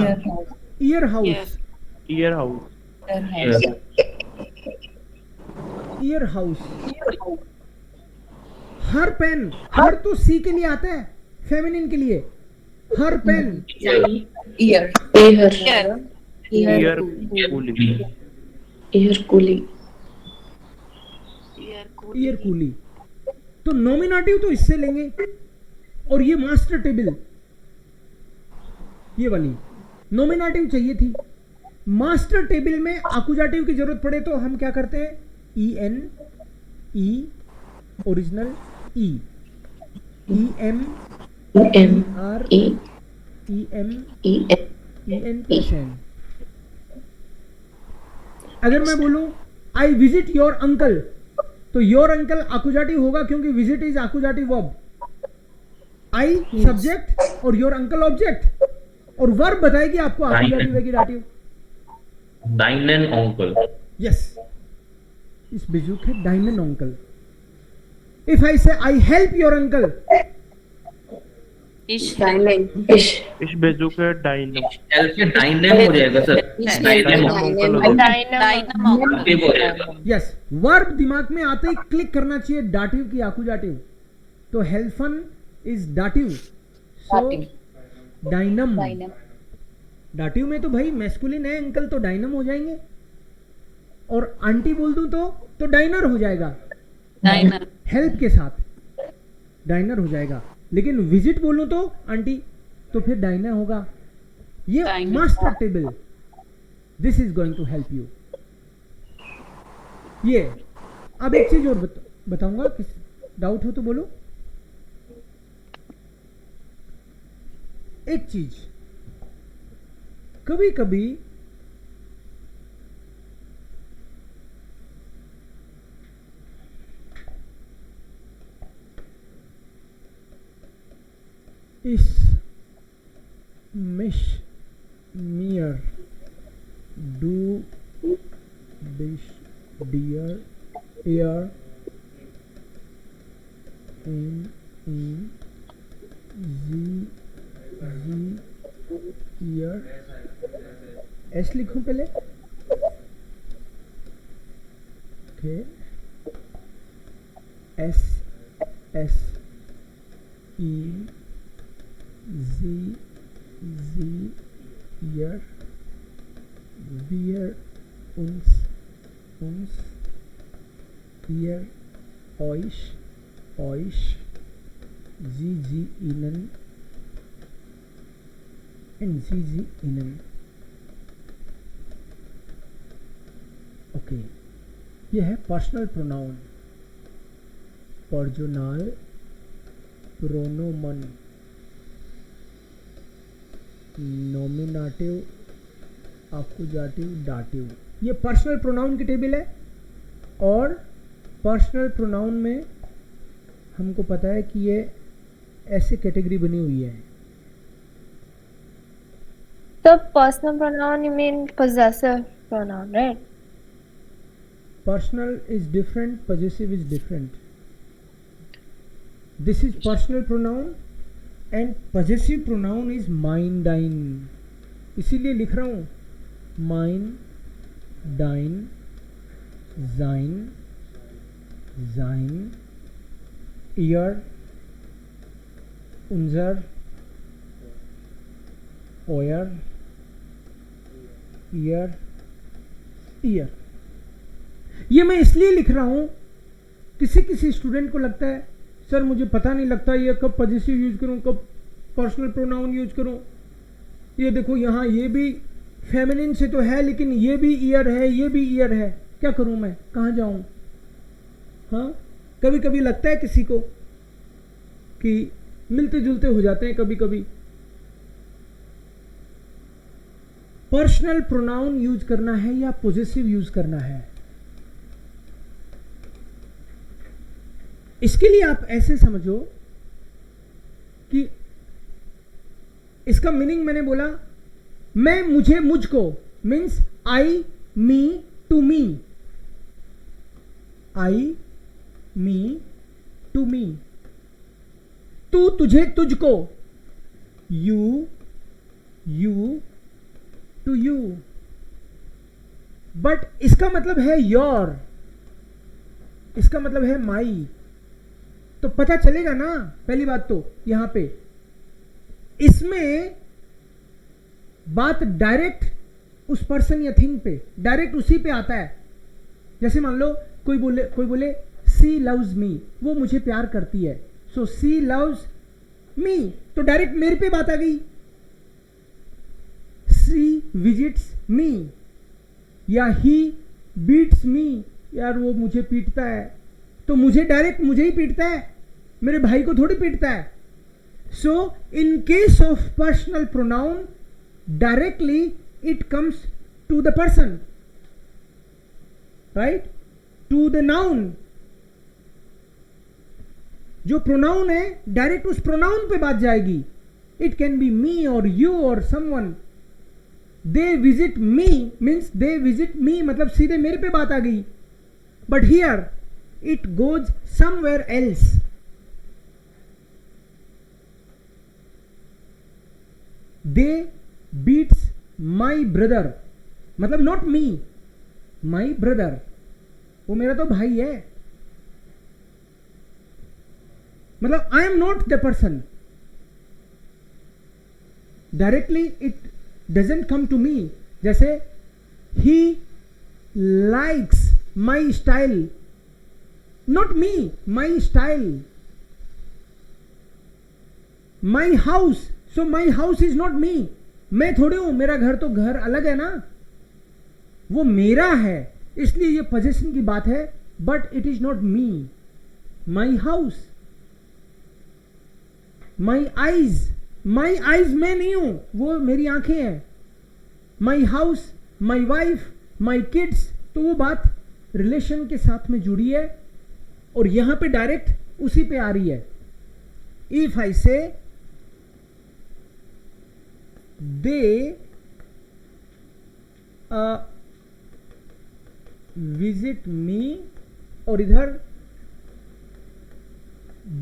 ईयर हाउस, Ear house. ईयर हाउस। हर पेन, हर तो सी के लिए आता है, फेमिनिन के लिए her pen, Ear. Ear cooling. ईयर कूली। तो नॉमिनेटिव तो इससे लेंगे, और ये मास्टर टेबल, ये वाली नॉमिनेटिव चाहिए थी। मास्टर टेबल में आकुजाटिव की जरूरत पड़े तो हम क्या करते हैं? E N, E, original E, E M, R, E M, E N plus N. अगर मैं बोलूं आई विजिट योर अंकल, तो योर अंकल आकुजाटिव होगा क्योंकि विजिट इज आकुजाटिव वर्ब। आई सब्जेक्ट और योर अंकल ऑब्जेक्ट, और वर्ब बताएगी आपको आकुजाटिव है कि डाटिव। Dine and uncle. यस, इस बेजुक है डाइन एंड अंकल। If I say I help your uncle, इश, Ish bezuke dynamo. L से dine and हो जाएगा सर। डायनामो, Active हो जाएगा। यस, वर्ब दिमाग में आते ही क्लिक करना चाहिए डाटिव की आकुजाटिव। तो हेल्फन इज डाटिव, सो डायनम, डाटिव में तो भाई मैस्कुलिन है अंकल, तो डायनम हो जाएंगे, और आंटी बोल दूं तो डाइनर हो जाएगा, डाइनर हेल्प के साथ डाइनर हो जाएगा। लेकिन विजिट बोलूं तो आंटी, तो फिर डाइनर होगा। ये डाइनर। Master table, this is going to help you. ये अब एक चीज और बताऊंगा, किस डाउट हो तो बोलो। एक चीज, कभी कभी इस मिश मियर डू डिश डियर एयर इन जी ईयर, एस लिखूं पहले, ओके, एस एस ई जी ईयर, वियर uns ईयर, euch जी ihnen and जी ihnen। ओके, ये है पर्सनल प्रोनाउन, पर्सोनल प्रोनोमन, नॉमिनेटिव, अक्यूजेटिव, डाटिव। ये पर्सनल प्रोनाउन की टेबल है, और पर्सनल प्रोनाउन में हमको पता है कि ये ऐसे कैटेगरी बनी हुई है। So personal pronoun, you mean possessive pronoun, right? Personal is different, possessive is different. This is personal pronoun and possessive pronoun is mine, dine. इसीलिए लिख रहा हूँ mine, dine, sein, sein, ihr, unser, euer, ihr, ihr। ये मैं इसलिए लिख रहा हूं, किसी स्टूडेंट को लगता है सर मुझे पता नहीं लगता ये कब पॉजिटिव यूज करूं, कब पर्सनल प्रोनाउन यूज करूं। ये देखो यहाँ ये भी फेमिनिन से तो है, लेकिन ये भी ईयर है, ये भी ईयर है, क्या करूं मैं, कहाँ जाऊं। हाँ, कभी कभी लगता है किसी को कि मिलते जुलते हो जाते हैं कभी कभी। पर्सनल प्रोनाउन यूज करना है या पॉजिटिव यूज करना है, इसके लिए आप ऐसे समझो कि इसका मीनिंग मैंने बोला, मैं, मुझे, मुझको, means I, me, to me, I, me, to me, तू, तुझे, तुझको, you, you, to you. But इसका मतलब है योर, इसका मतलब है माई, तो पता चलेगा ना। पहली बात तो यहां पे इसमें बात डायरेक्ट उस पर्सन या थिंग पे, डायरेक्ट उसी पे आता है। जैसे मान लो कोई बोले सी लव्स मी, वो मुझे प्यार करती है, सो सी लव्स मी, तो डायरेक्ट मेरे पे बात आ गई। सी विजिट्स मी, या ही बीट्स मी, यार वो मुझे पीटता है, तो मुझे डायरेक्ट मुझे ही पीटता है, मेरे भाई को थोड़ी पीटता है। So in case of personal pronoun directly it comes to the person, right, to the noun. जो प्रोनाउन है डायरेक्ट उस प्रोनाउन पे बात जाएगी। इट कैन बी मी और यू और someone. They visit me means they visit me, मतलब सीधे मेरे पे बात आ गई। But here it goes somewhere else. They beats my brother, मतलब नॉट मी, माई ब्रदर, वो मेरा तो भाई है, मतलब I am not the person, directly it doesn't come to me. जैसे he likes my style, not me, my style. My house, so my house is not me. मैं थोड़ी हूं, मेरा घर तो घर अलग है ना, वो मेरा है, इसलिए ये पोजेशन की बात है. But it is not me. My house, my eyes, my eyes मैं नहीं हूं, वो मेरी आंखें हैं. My house, my wife, my kids, तो वो बात रिलेशन के साथ में जुड़ी है और यहां पे डायरेक्ट उसी पे आ रही है. इफ आई से दे विजिट मी, और इधर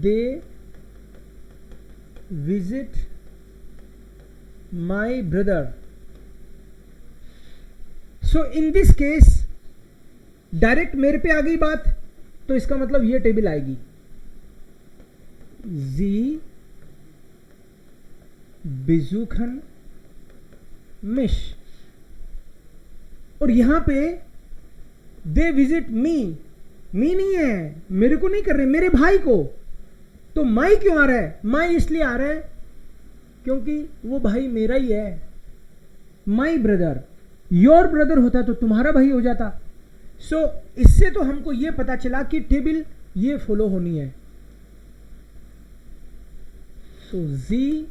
they visit my brother. So in this case direct मेरे पे आ गई बात, तो इसका मतलब ये टेबल आएगी. जी besuchen mich, और यहां पे दे विजिट मी, मी नहीं है, मेरे को नहीं कर रहे, मेरे भाई को. तो माई क्यों आ रहा है? माई इसलिए आ रहा है क्योंकि वो भाई मेरा ही है. माई ब्रदर, योर ब्रदर होता तो तुम्हारा भाई हो जाता. सो इससे तो हमको ये पता चला कि टेबल ये फॉलो होनी है. सो जी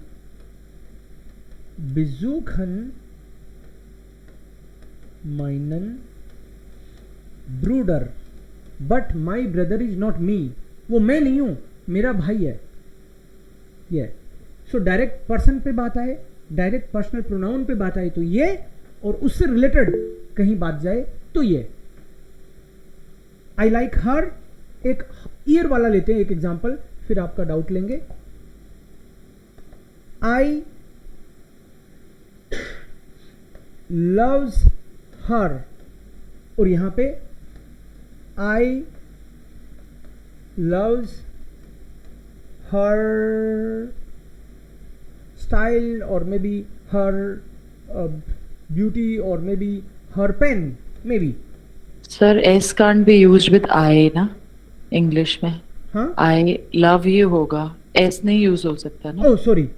besuchen meinen Bruder, but my brother is not me. वो मैं नहीं हूं, मेरा भाई है. ये सो डायरेक्ट पर्सन पे बात आए, डायरेक्ट पर्सनल प्रोनाउन पे बात आए तो ये, और उससे रिलेटेड कहीं बात जाए तो ये. आई लाइक हर, एक ईयर वाला लेते हैं एक एग्जांपल, फिर आपका डाउट लेंगे. आई loves her, और यहां पे I loves her style, or maybe her beauty, or maybe her pen, maybe. Sir, S can't be used with I ना English में. हाँ, I love you होगा, S नहीं यूज हो सकता ना. oh sorry,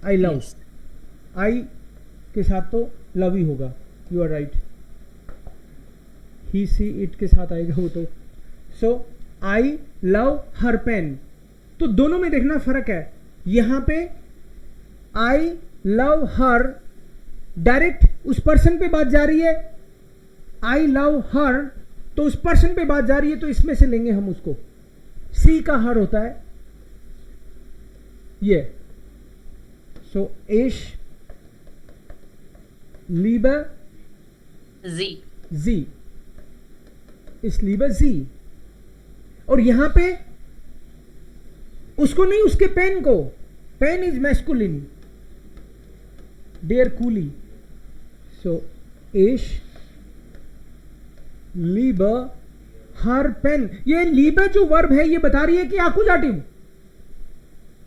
I love. Yes. I के साथ तो लव ही होगा. You are right. He she it के साथ आएगा वो तो. सो आई लव हर पेन, तो दोनों में देखना फर्क है. यहां पे आई लव हर, डायरेक्ट उस पर्सन पे बात जा रही है. आई लव हर, तो उस पर्सन पे बात जा रही है, तो इसमें से लेंगे हम उसको. सी का हर होता है ये. सो एश Liebe Z. Sie, इस Liebe Sie, और यहां पे उसको नहीं, उसके पेन को. पेन इज मैस्कुलिन, डेयर कूली. सो एश Liebe हर पेन, ये Liebe जो वर्ब है ये बता रही है कि आकुजाटिव,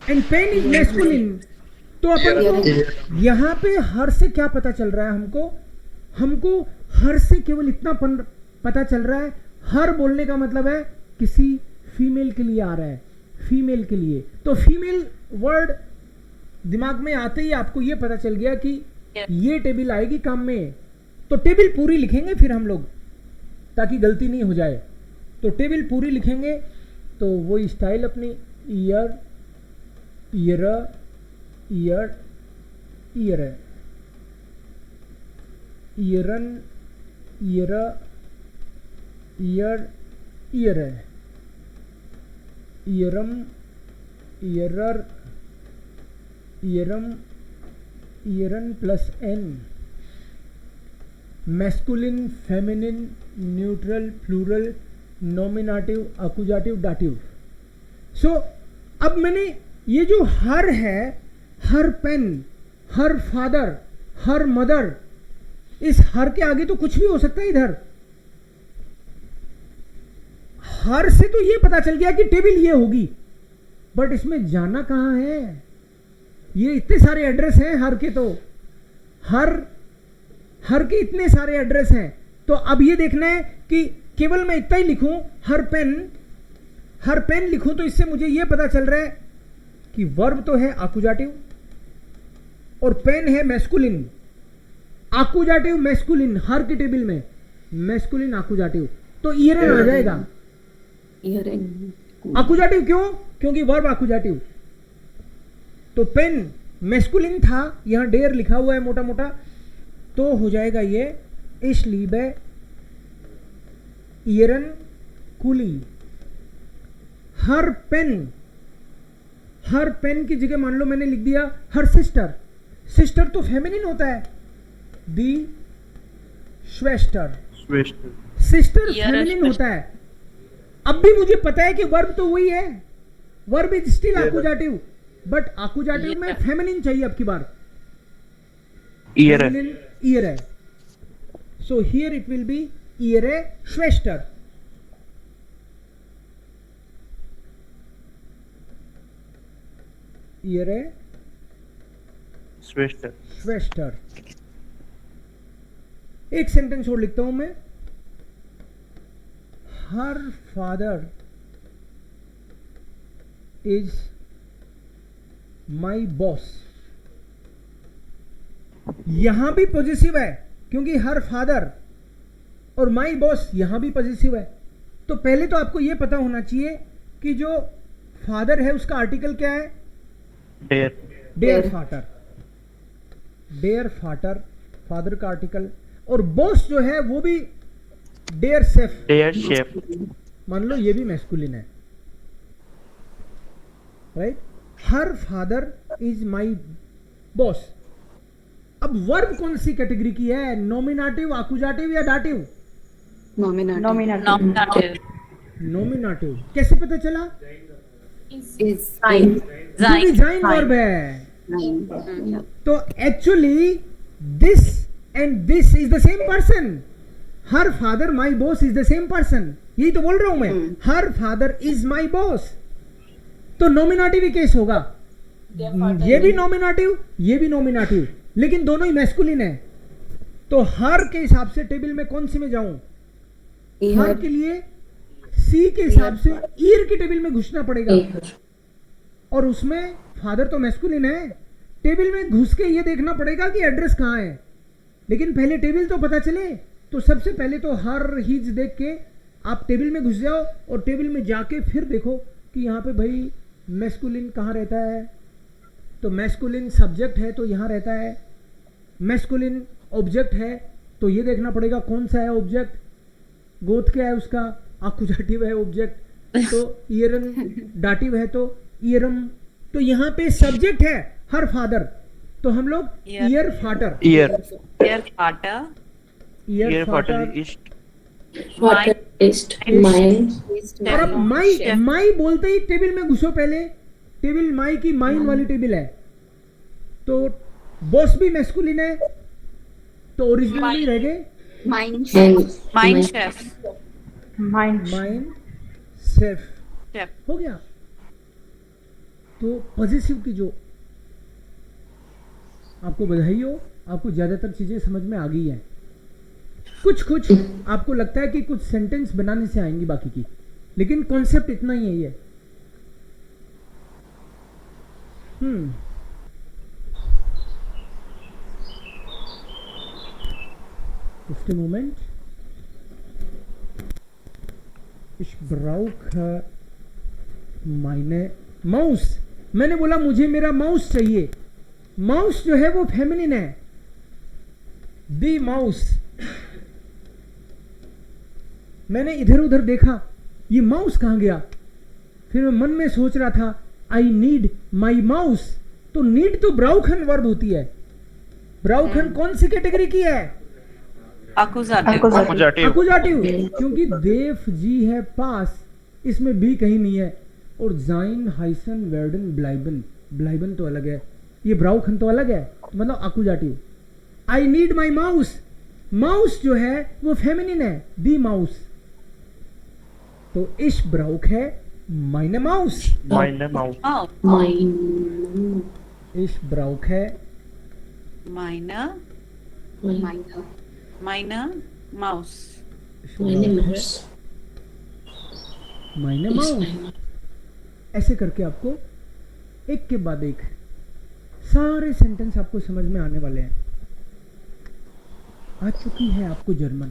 एंड पेन इज मैस्कुलिन. तो अपन को यहां पे हर से क्या पता चल रहा है? हमको हर से केवल इतना पता चल रहा है, हर बोलने का मतलब है किसी फीमेल के लिए आ रहा है, फीमेल के लिए. तो फीमेल वर्ड दिमाग में आते ही आपको ये पता चल गया कि ये टेबल आएगी काम में. तो टेबल पूरी लिखेंगे फिर हम लोग, ताकि गलती नहीं हो जाए. तो टेबल पूरी लिखेंगे तो वो स्टाइल अपनी ईयर, ईयर, ईयर, ईयर है, ईयरन, ईयर, ईयर, ईयर है, ईयरम, ईयरर, ईयरम, ईयरन plus N. Masculine, feminine, neutral, plural, nominative, अकुजाटिव, डाटिव. सो अब मैंने ये जो हर है, her pen, her father, her mother, इस हर के आगे तो कुछ भी हो सकता है. इधर हर से तो ये पता चल गया कि टेबल ये होगी, बट इसमें जाना कहां है? ये इतने सारे एड्रेस हैं हर के, तो हर के इतने सारे एड्रेस हैं। तो अब ये देखना है कि केवल मैं इतना ही लिखूं, हर पेन लिखूं, तो इससे मुझे ये पता चल रहा है कि वर्ब तो है आकुजाटिव और पेन है मैस्कुलिन। आकुजाटिव मैस्कुलिन हर की टेबल में, मैस्कुलिन आकुजाटिव, तो ईयरन आ जाएगा। आकुजाटिव क्यों? क्योंकि वर्ब आकुजाटिव। तो पेन मैस्कुलिन था, यहां डेयर लिखा हुआ है मोटा मोटा, तो हो जाएगा ये इश लीबे ईयरन कुली। हर पेन की जगह मान लो मैंने लिख दिया हर सिस्टर तो फेमिनिन होता है, दी श्वेस्टर, सिस्टर फेमिनिन होता है। अब भी मुझे पता है कि वर्ब तो वही है, वर्ब इज स्टिल आकुजाटिव, बट आकुजाटिव में फेमिनिन चाहिए अब की बार, ईयर है। So here it will be ईयर है श्वेस्टर। ईयर है श्वेस्टर। एक सेंटेंस और लिखता हूं मैं, her father is my boss. यहां भी पॉजिटिव है क्योंकि हर फादर, और माई बॉस यहां भी पॉजिटिव है। तो पहले तो आपको यह पता होना चाहिए कि जो फादर है उसका आर्टिकल क्या है, डेयर फाटर, फादर का आर्टिकल, और बॉस जो है वो भी डेयर शेफ। मान लो ये भी मैस्कुलिन है, right. Her father is my boss. अब वर्ब कौन सी कैटेगरी की है, नॉमिनेटिव, आकुजाटिव या डाटिव? नॉमिनेटिव। कैसे पता चला? डिजाइन वर्ब है। तो actually this and this is the same person. Her father my boss is the same person, यही तो बोल रहा हूं मैं, her father is my boss. तो नॉमिनेटिव ही केस होगा, ये भी नॉमिनेटिव, ये भी नॉमिनेटिव, लेकिन दोनों ही मैस्कुलिन है। तो हर के हिसाब से टेबल में कौन सी में जाऊं? हर के लिए सी के हिसाब से ईयर की टेबल में घुसना पड़ेगा, और उसमें फादर तो मैस्कुलिन है। टेबल में घुस के ये देखना पड़ेगा कि एड्रेस कहां है, लेकिन पहले टेबल तो पता चले। तो सबसे पहले तो हर हीज देख के आप टेबल में घुस जाओ, और टेबल में जाके फिर देखो कि यहाँ पे भाई मैस्कुलिन कहाँ रहता है। तो मैस्कुलिन सब्जेक्ट है तो यहाँ रहता है, मैस्कुलिन ऑब्जेक्ट है तो ये देखना पड़ेगा कौन सा है ऑब्जेक्ट, गोत क्या है उसका, आकुजाटिव है ऑब्जेक्ट, तो ईयरन डाटिव है तो ईयरम। तो यहाँ पे सब्जेक्ट है हर फादर, तो हम लोग ईयर फाटर और अब माई बोलते ही टेबल में घुसो। पहले टेबल माई की माइन वाली टेबल है, तो बॉस भी मैस्कुलिन है, तो ओरिजिनल नहीं रह गए माइन शेफ हो गया। तो पॉजिटिव की जो आपको बधाई हो, आपको ज्यादातर चीजें समझ में आ गई हैं। कुछ आपको लगता है कि कुछ सेंटेंस बनाने से आएंगी बाकी की, लेकिन कॉन्सेप्ट इतना ही है ये। Just a moment. Ich brauche meine mouse. मैंने बोला मुझे मेरा माउस चाहिए। माउस जो है वो फेमिनिन है, दी माउस। मैंने इधर उधर देखा, ये माउस कहां गया? फिर मैं मन में सोच रहा था आई नीड माई माउस। तो नीड तो ब्राउखन वर्ब होती है। ब्राउखन कौन सी कैटेगरी की है? आकुजाटिव, क्योंकि देव जी है पास, इसमें भी कहीं नहीं है। और जाइन हाइसन वेर्डन ब्लाइबन, ब्लाइबन तो अलग है, ये ब्राउखन तो अलग है, मतलब आकुजाटिव। I need my mouse, mouse जो है वो फेमिनिन है, दी माउस। तो इश ब्राउक है माइने mouse. Ich brauche Meine Maus. ich brauche meine Maus। ऐसे करके आपको एक के बाद एक सारे सेंटेंस आपको समझ में आने वाले हैं। आ चुकी है आपको जर्मन।